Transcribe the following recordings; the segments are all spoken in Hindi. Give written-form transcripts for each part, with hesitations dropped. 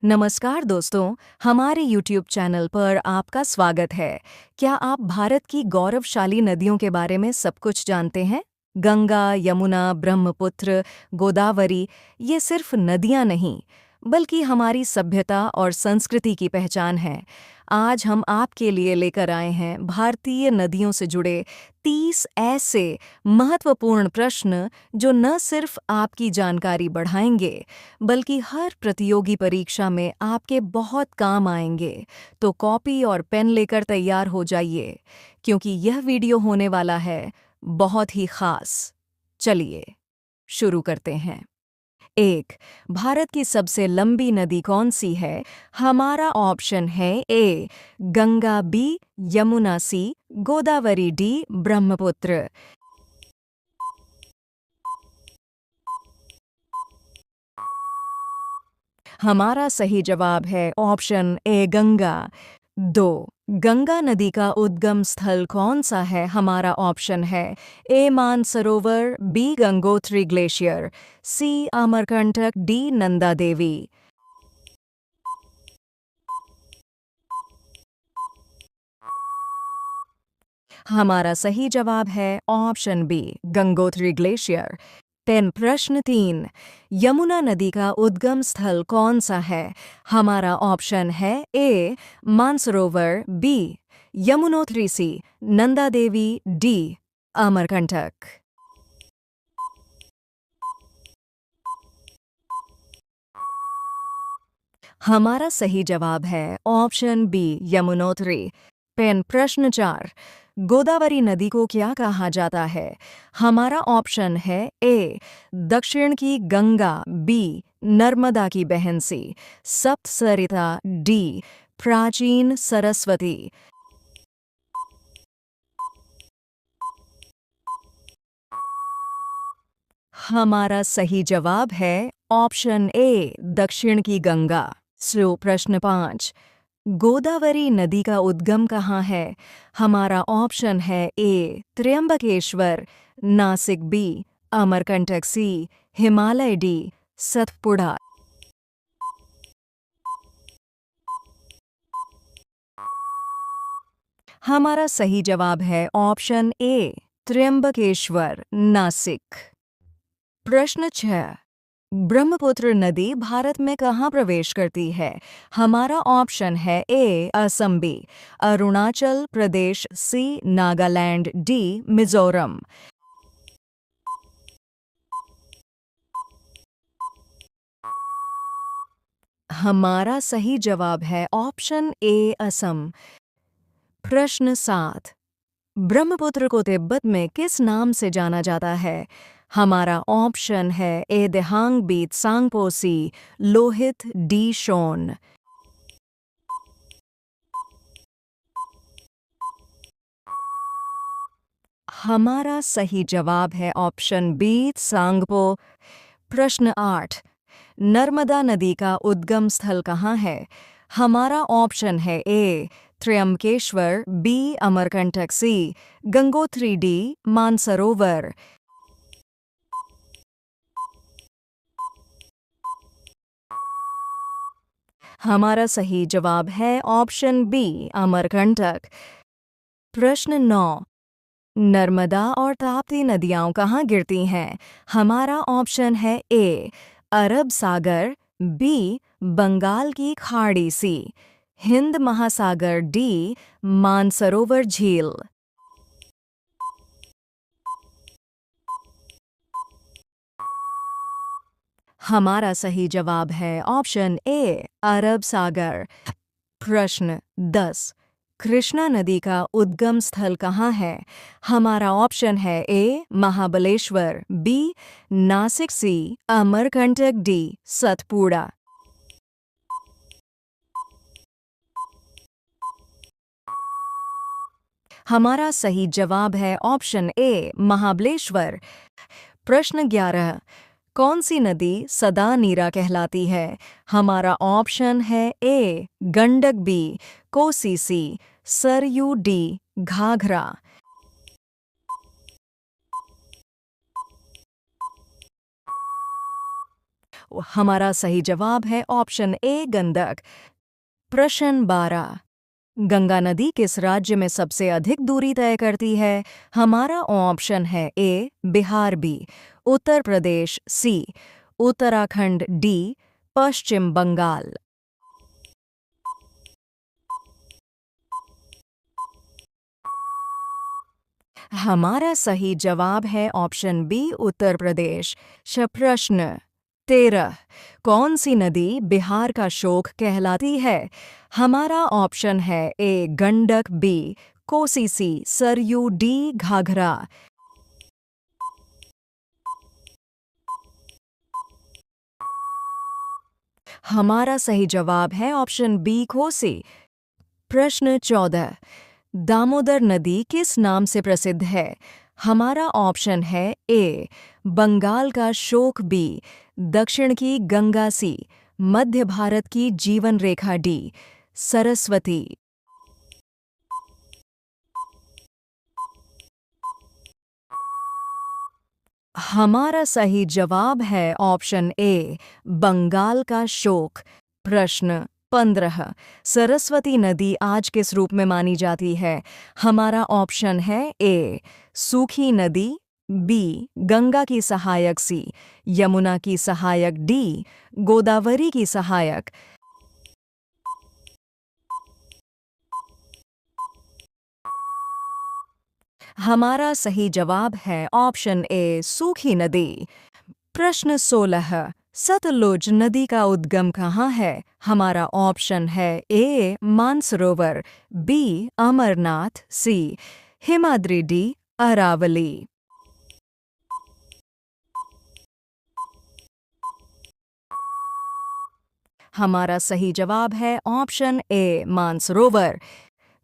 नमस्कार दोस्तों, हमारे YouTube चैनल पर आपका स्वागत है। क्या आप भारत की गौरवशाली नदियों के बारे में सब कुछ जानते हैं? गंगा, यमुना, ब्रह्मपुत्र, गोदावरी ये सिर्फ नदियां नहीं, बल्कि हमारी सभ्यता और संस्कृति की पहचान है। आज हम आपके लिए लेकर आए हैं भारतीय नदियों से जुड़े 30 ऐसे महत्वपूर्ण प्रश्न जो न सिर्फ आपकी जानकारी बढ़ाएंगे, बल्कि हर प्रतियोगी परीक्षा में आपके बहुत काम आएंगे। तो कॉपी और पेन लेकर तैयार हो जाइए, क्योंकि यह वीडियो होने वाला है बहुत ही खास। चलिए शुरू करते हैं। 1। भारत की सबसे लंबी नदी कौन सी है? हमारा ऑप्शन है ए गंगा, बी यमुना, सी गोदावरी, डी ब्रह्मपुत्र। हमारा सही जवाब है ऑप्शन ए गंगा। 2। गंगा नदी का उद्गम स्थल कौन सा है? हमारा ऑप्शन है ए मानसरोवर, बी गंगोत्री ग्लेशियर, सी अमरकंटक, डी नंदा देवी। हमारा सही जवाब है ऑप्शन बी गंगोत्री ग्लेशियर। प्रश्न 3। यमुना नदी का उद्गम स्थल कौन सा है? हमारा ऑप्शन है ए मानसरोवर, बी यमुनोत्री, सी नंदा देवी, डी अमरकंटक। हमारा सही जवाब है ऑप्शन बी यमुनोत्री। प्रश्न 4। गोदावरी नदी को क्या कहा जाता है? हमारा ऑप्शन है ए दक्षिण की गंगा, बी नर्मदा की बहन, सी सप्तसरिता, डी प्राचीन सरस्वती। हमारा सही जवाब है ऑप्शन ए दक्षिण की गंगा। प्रश्न 5। गोदावरी नदी का उद्गम कहाँ है? हमारा ऑप्शन है ए त्र्यंबकेश्वर, नासिक, बी अमरकंटक, सी हिमालय, डी सतपुड़ा। हमारा सही जवाब है ऑप्शन ए त्र्यंबकेश्वर, नासिक। प्रश्न 6। ब्रह्मपुत्र नदी भारत में कहाँ प्रवेश करती है? हमारा ऑप्शन है ए असम, बी अरुणाचल प्रदेश, सी नागालैंड, डी मिजोरम। हमारा सही जवाब है ऑप्शन ए असम। प्रश्न 7। ब्रह्मपुत्र को तिब्बत में किस नाम से जाना जाता है? हमारा ऑप्शन है ए दिहांग, बी त्सांगपो, सी लोहित, डी शोन। हमारा सही जवाब है ऑप्शन बी त्सांगपो। प्रश्न 8। नर्मदा नदी का उद्गम स्थल कहाँ है? हमारा ऑप्शन है ए त्र्यंबकेश्वर, बी अमरकंटक, सी गंगोत्री, डी मानसरोवर। हमारा सही जवाब है ऑप्शन बी अमरकंटक। प्रश्न 9। नर्मदा और ताप्ती नदियाँ कहाँ गिरती हैं? हमारा ऑप्शन है ए अरब सागर, बी बंगाल की खाड़ी, सी हिंद महासागर, डी मानसरोवर झील। हमारा सही जवाब है ऑप्शन ए अरब सागर। प्रश्न 10। कृष्णा नदी का उद्गम स्थल कहाँ है? हमारा ऑप्शन है ए महाबलेश्वर, बी नासिक, सी अमरकंटक, डी सतपुड़ा। हमारा सही जवाब है ऑप्शन ए महाबलेश्वर। प्रश्न 11। कौन सी नदी सदा नीरा कहलाती है? हमारा ऑप्शन है ए गंडक, बी कोसी, सी सरयू, डी घाघरा। हमारा सही जवाब है ऑप्शन ए गंडक। प्रश्न 12। गंगा नदी किस राज्य में सबसे अधिक दूरी तय करती है? हमारा ऑप्शन है ए बिहार, बी उत्तर प्रदेश, सी उत्तराखंड, डी पश्चिम बंगाल। हमारा सही जवाब है ऑप्शन बी उत्तर प्रदेश। प्रश्न 13। कौन सी नदी बिहार का शोक कहलाती है? हमारा ऑप्शन है ए गंडक, बी कोसी, सी सरयू, डी घाघरा। हमारा सही जवाब है ऑप्शन बी कोसी। प्रश्न 14। दामोदर नदी किस नाम से प्रसिद्ध है? हमारा ऑप्शन है ए बंगाल का शोक, बी दक्षिण की गंगा, सी मध्य भारत की जीवन रेखा, डी सरस्वती। हमारा सही जवाब है ऑप्शन ए बंगाल का शोक। प्रश्न 15। सरस्वती नदी आज किस रूप में मानी जाती है? हमारा ऑप्शन है ए सूखी नदी, बी गंगा की सहायक, सी यमुना की सहायक, डी गोदावरी की सहायक। हमारा सही जवाब है ऑप्शन ए सूखी नदी। प्रश्न 16। सतलुज नदी का उद्गम कहाँ है? हमारा ऑप्शन है ए मानसरोवर, बी अमरनाथ, सी हिमाद्री, डी अरावली। हमारा सही जवाब है ऑप्शन ए मानसरोवर।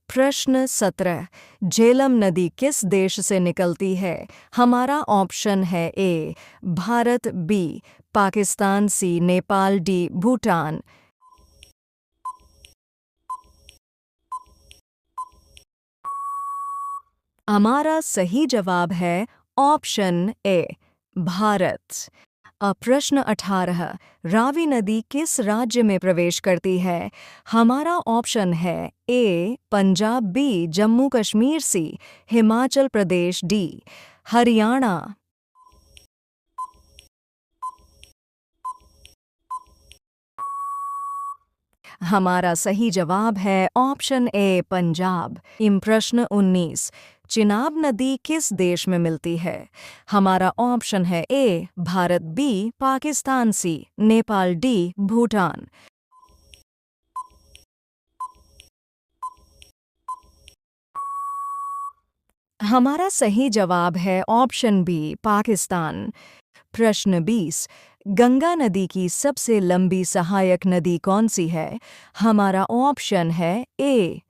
प्रश्न 17। झेलम नदी किस देश से निकलती है? हमारा ऑप्शन है ए भारत, बी पाकिस्तान, सी नेपाल, डी भूटान। हमारा सही जवाब है ऑप्शन ए भारत। प्रश्न 18। रावी नदी किस राज्य में प्रवेश करती है? हमारा ऑप्शन है ए पंजाब, बी जम्मू कश्मीर, सी हिमाचल प्रदेश, डी हरियाणा। हमारा सही जवाब है ऑप्शन ए पंजाब। प्रश्न 19। चिनाब नदी किस देश में मिलती है? हमारा ऑप्शन है ए भारत, बी पाकिस्तान, सी नेपाल, डी भूटान। हमारा सही जवाब है ऑप्शन बी पाकिस्तान। प्रश्न 20। गंगा नदी की सबसे लंबी सहायक नदी कौन सी है? हमारा ऑप्शन है ए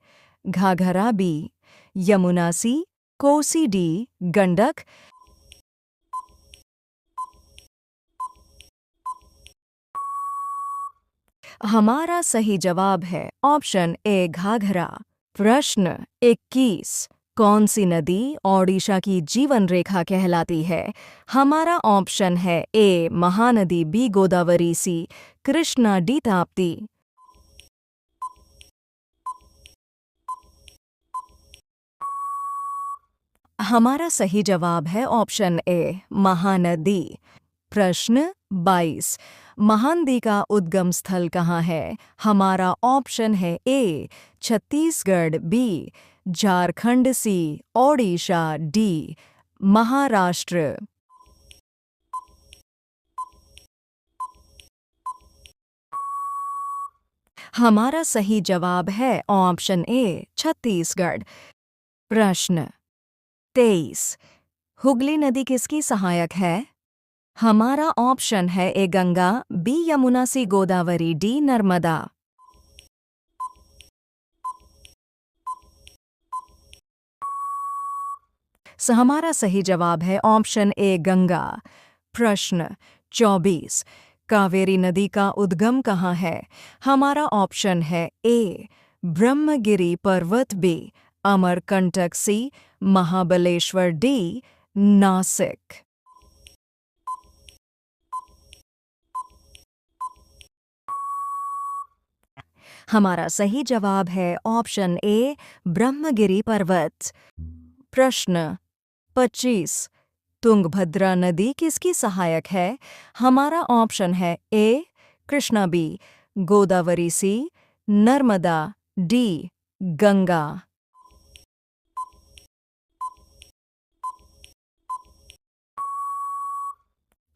घाघरा, बी यमुना, सी कोसी, डी गंडक। हमारा सही जवाब है ऑप्शन ए घाघरा। प्रश्न 21। कौन सी नदी ओडिशा की जीवन रेखा कहलाती है? हमारा ऑप्शन है ए महानदी, बी गोदावरी, सी कृष्णा, डी ताप्ती। हमारा सही जवाब है ऑप्शन ए महानदी। प्रश्न 22। महानदी का उद्गम स्थल कहाँ है? हमारा ऑप्शन है ए छत्तीसगढ़, बी झारखंड, सी ओडिशा, डी महाराष्ट्र। हमारा सही जवाब है ऑप्शन ए छत्तीसगढ़। प्रश्न 23। हुगली नदी किसकी सहायक है? हमारा ऑप्शन है ए गंगा, बी यमुना, सी गोदावरी, डी नर्मदा। हमारा सही जवाब है ऑप्शन ए गंगा। प्रश्न 24। कावेरी नदी का उद्गम कहाँ है? हमारा ऑप्शन है ए ब्रह्मगिरी पर्वत, बी अमरकंटक, सी महाबलेश्वर, डी नासिक। हमारा सही जवाब है ऑप्शन ए, ब्रह्मगिरी पर्वत। प्रश्न 25। तुंगभद्रा नदी किसकी सहायक है? हमारा ऑप्शन है ए, कृष्णा बी, गोदावरी सी, नर्मदा डी, गंगा।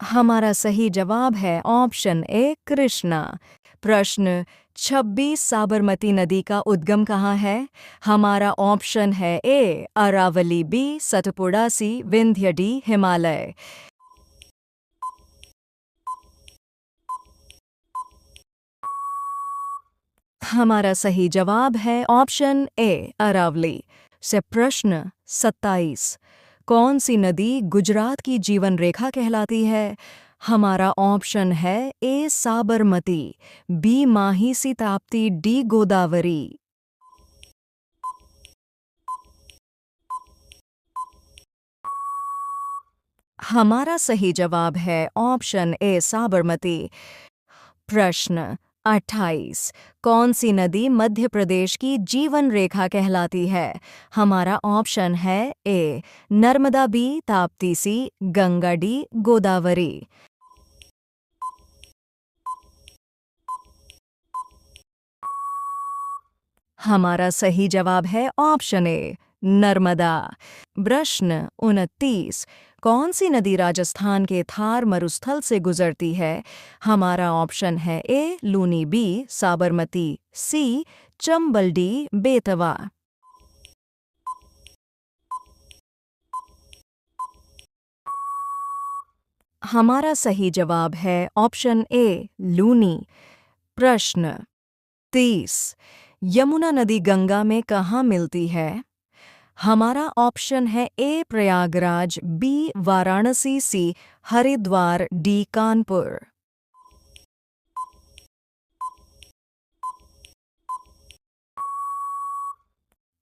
हमारा सही जवाब है ऑप्शन ए, कृष्णा। प्रश्न 26। साबरमती नदी का उद्गम कहाँ है? हमारा ऑप्शन है ए, अरावली बी, सतपुड़ा सी, विंध्य डी, हिमालय। हमारा सही जवाब है ऑप्शन ए, अरावली। से प्रश्न 27। कौन सी नदी गुजरात की जीवन रेखा कहलाती है? हमारा ऑप्शन है ए, साबरमती, बी, माही सी, ताप्ती, डी, गोदावरी। हमारा सही जवाब है ऑप्शन ए, साबरमती। प्रश्न 28। कौन सी नदी मध्य प्रदेश की जीवन रेखा कहलाती है? हमारा ऑप्शन है ए, नर्मदा बी, ताप्ती सी, गंगा डी, गोदावरी। हमारा सही जवाब है ऑप्शन ए, नर्मदा। प्रश्न 29। कौन सी नदी राजस्थान के थार मरुस्थल से गुजरती है? हमारा ऑप्शन है ए, लूनी बी, साबरमती सी, चंबल डी, बेतवा। हमारा सही जवाब है ऑप्शन ए, लूनी। प्रश्न 30। यमुना नदी गंगा में कहाँ मिलती है? हमारा ऑप्शन है ए, प्रयागराज, बी, वाराणसी सी, हरिद्वार डी, कानपुर।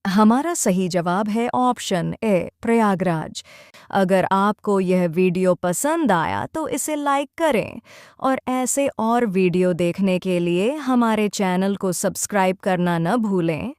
हमारा सही जवाब है ऑप्शन ए, प्रयागराज। अगर आपको यह वीडियो पसंद आया तो इसे लाइक करें और ऐसे और वीडियो देखने के लिए हमारे चैनल को सब्सक्राइब करना न भूलें।